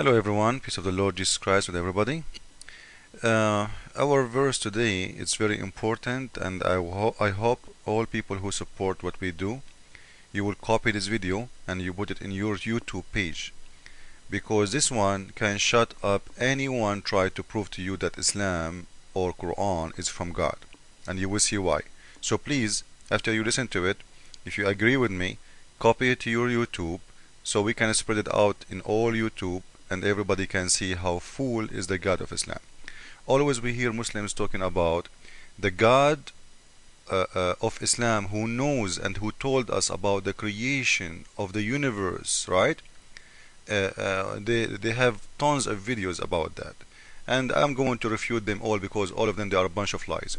Hello everyone, peace of the Lord Jesus Christ with everybody. Our verse today is very important, and I hope all people who support what we do, you will copy this video and you put it in your YouTube page, because this one can shut up anyone try to prove to you that Islam or Quran is from God, and you will see why. So please, after you listen to it, if you agree with me, copy it to your YouTube so we can spread it out in all YouTube and everybody can see how full is the God of Islam. Always we hear Muslims talking about the God of Islam who knows and who told us about the creation of the universe, right? They have tons of videos about that, and I'm going to refute them all because all of them they are a bunch of lies.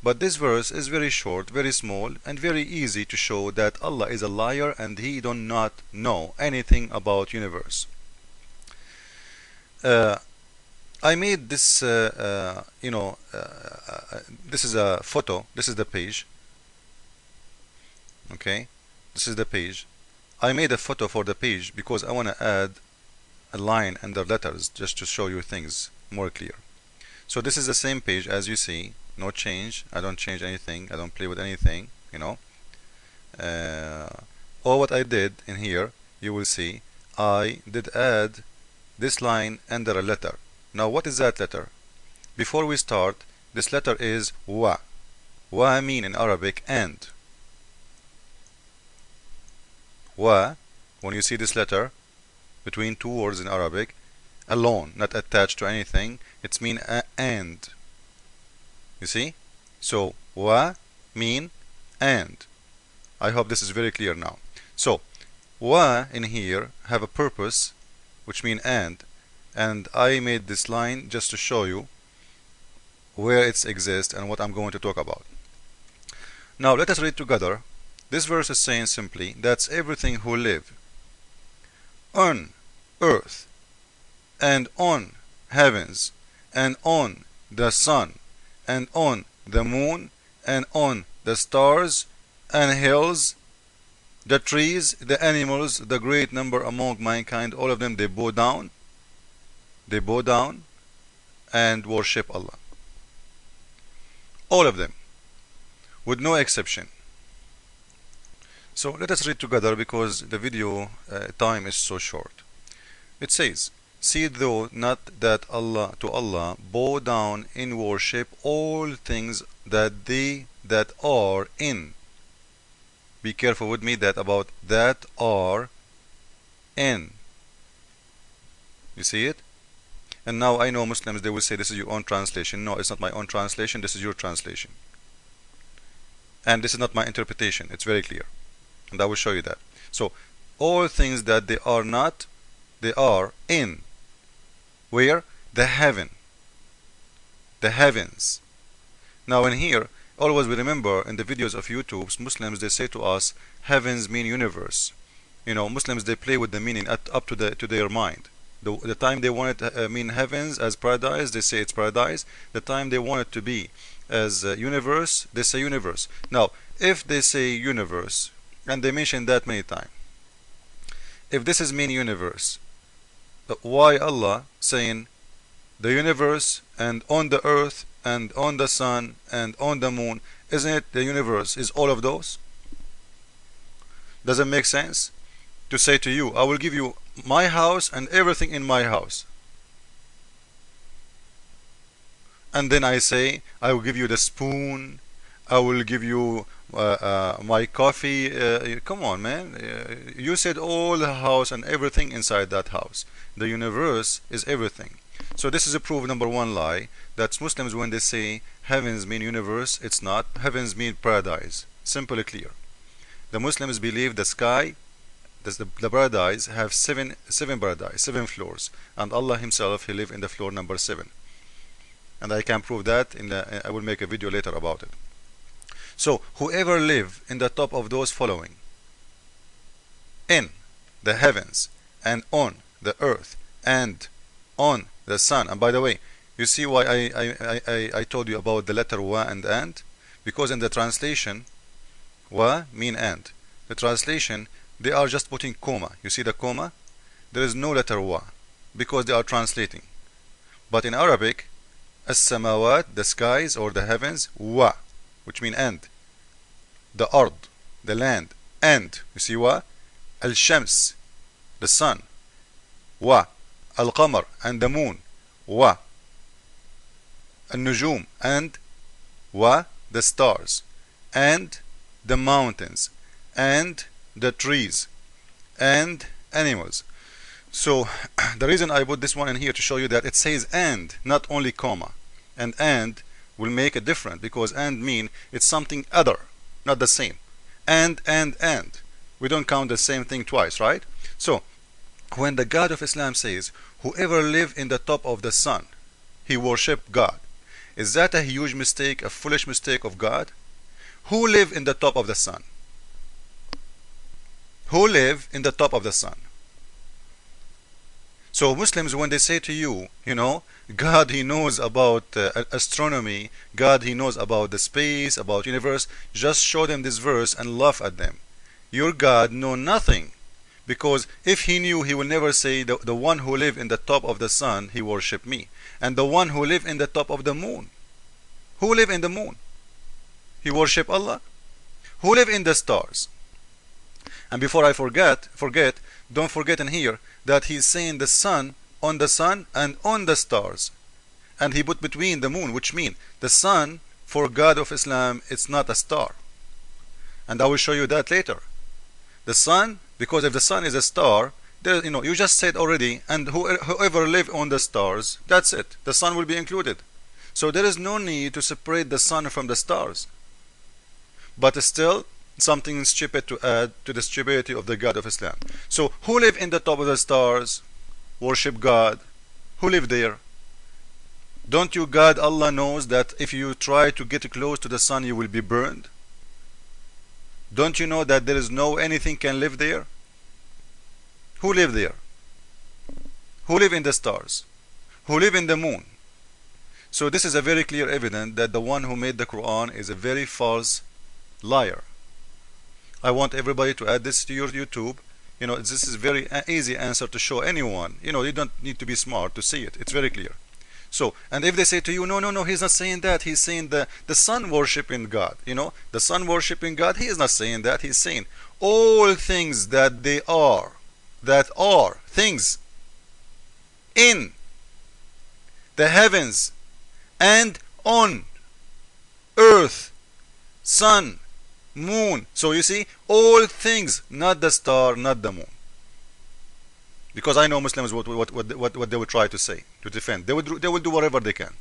But this verse is very short, very small, and very easy to show that Allah is a liar and He do not know anything about universe. I made this, this is a photo. This is the page. Okay, this is the page. I made a photo for the page because I want to add a line under letters just to show you things more clear. So this is the same page as you see. No change. I don't change anything. I don't play with anything. All what I did in here, you will see, I did add this line under a letter. Now what is that letter? Before we start, this letter is wa. Wa mean in Arabic and. Wa, when you see this letter between two words in Arabic, alone, not attached to anything, it's mean and. You see? So wa mean and. I hope this is very clear now. So wa in here have a purpose, which mean and I made this line just to show you where it exists and what I'm going to talk about. Now let us read together. This verse is saying simply that's everything who live on earth and on heavens and on the sun and on the moon and on the stars and hills, the trees, the animals, the great number among mankind, all of them, they bow down and worship Allah. All of them, with no exception. So let us read together because the video time is so short. It says, see though not that Allah to Allah bow down in worship all things that they that are in. Be careful with me that about that are in. You see it? And now I know Muslims, they will say this is your own translation. No, it's not my own translation, this is your translation. And this is not my interpretation, it's very clear. And I will show you that. So, all things that they are not, they are in. Where? The heaven. The heavens. Now in here, always we remember in the videos of YouTube, Muslims they say to us, heavens mean universe. Muslims they play with the meaning up to their mind. The time they want it to mean heavens as paradise, they say it's paradise. The time they want it to be as universe, they say universe. Now, if they say universe, and they mention that many times, if this is mean universe, why Allah saying the universe and on the earth and on the sun and on the moon? Isn't it the universe is all of those? Does it make sense to say to you, I will give you my house and everything in my house, and then I say I will give you the spoon, I will give you my coffee? Come on, man. You said all the house and everything inside that house. The universe is everything. So this is a proof number one lie, that Muslims when they say heavens mean universe, it's not. Heavens mean paradise. Simple and clear. The Muslims believe the sky, the paradise have seven paradise, 7 floors, and Allah himself, he live in the floor number 7. And I can prove that I will make a video later about it. So whoever live in the top of those following, in the heavens and on the earth and on the sun. And by the way, you see why I told you about the letter wa and? Because in the translation, wa mean and. The translation, they are just putting comma. You see the comma? There is no letter wa. because they are translating. But in Arabic, as-samawat, the skies or the heavens, wa, which mean and. The ard, the land, and. You see wa? Al-shams, the sun. Wa. Al-qamar, and the moon. Wa. Al-nujum, and wa, the stars. And the mountains. And the trees. And animals. So the reason I put this one in here to show you that it says and, not only comma. And will make a difference, because and mean it's something other, not the same. And. We don't count the same thing twice, right? So when the God of Islam says, whoever live in the top of the sun, he worship God. Is that a huge mistake, a foolish mistake of God? Who live in the top of the sun? Who live in the top of the sun? So Muslims, when they say to you, God, he knows about astronomy, God, he knows about the space, about universe, just show them this verse and laugh at them. Your God know nothing, because if he knew, he will never say the one who live in the top of the sun, he worship me, and the one who live in the top of the moon. Who live in the moon? He worship Allah. Who live in the stars? And before I forget, don't forget in here that he's saying the sun and on the stars, and he put between the moon, which mean the sun for God of Islam, it's not a star, and I will show you that later. The sun, because if the sun is a star, there, you just said already, and whoever live on the stars, that's it, the sun will be included. So there is no need to separate the sun from the stars. But still, something stupid to add to the stupidity of the God of Islam. So who live in the top of the stars? Worship God. Who live there? Don't you God Allah knows that if you try to get close to the sun, you will be burned? Don't you know that there is no anything can live there? Who live there? Who live in the stars? Who live in the moon? So this is a very clear evidence that the one who made the Quran is a very false liar. I want everybody to add this to your YouTube. This is very easy answer to show anyone. You don't need to be smart to see it. It's very clear. So, and if they say to you, no, he's not saying that. He's saying the sun worshiping God. The sun worshiping God. He is not saying that. He's saying all things that are things in the heavens and on earth, sun, moon. So you see, all things, not the star, not the moon. Because I know Muslims what they will try to say to defend. They will do whatever they can.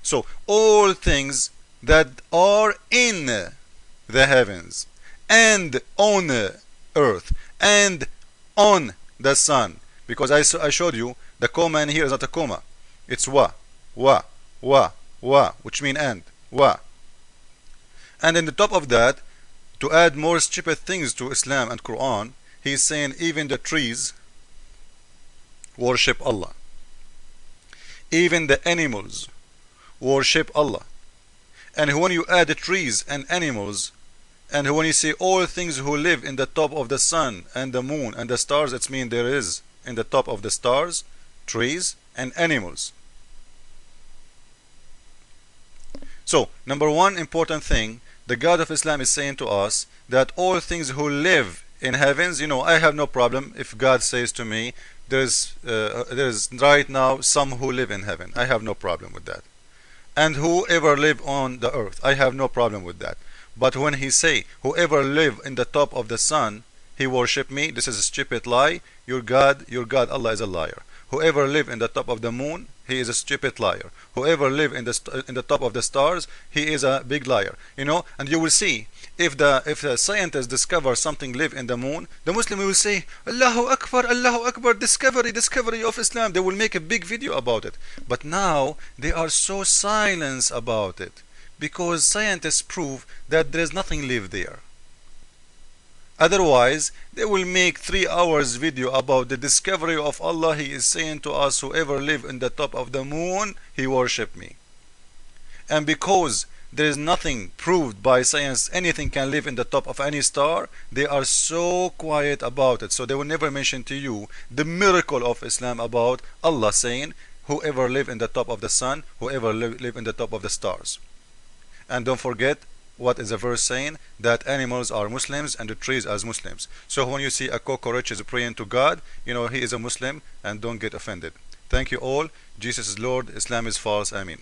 So all things that are in the heavens and on earth and on the sun. Because I showed you the comma in here is not a comma. It's wa, which mean and, wa. And in the top of that, to add more stupid things to Islam and Quran, he's saying even the trees worship Allah. Even the animals worship Allah. And when you add the trees and animals, and when you say all things who live in the top of the sun and the moon and the stars, it means there is in the top of the stars, trees and animals. So, number one important thing, the God of Islam is saying to us that all things who live in heavens, I have no problem if God says to me, there's right now some who live in heaven. I have no problem with that. And whoever live on the earth, I have no problem with that. But when he say, whoever live in the top of the sun, he worship me, this is a stupid lie. Your God Allah is a liar. Whoever live in the top of the moon, he is a stupid liar. Whoever live in the top of the stars, he is a big liar. And you will see, if the scientists discover something live in the moon, the Muslim will say, Allahu Akbar, discovery of Islam. They will make a big video about it. But now they are so silent about it, because scientists prove that there is nothing live there. Otherwise, they will make 3 hours video about the discovery of Allah. He is saying to us, whoever live in the top of the moon, he worship me. And because there is nothing proved by science anything can live in the top of any star, they are so quiet about it. So they will never mention to you the miracle of Islam about Allah saying whoever live in the top of the sun, whoever live in the top of the stars. And don't forget what is the verse saying, that animals are Muslims and the trees as Muslims. So when you see a cockroach is praying to God, you know he is a Muslim, and don't get offended. Thank you all. Jesus is Lord, Islam is false. Amen.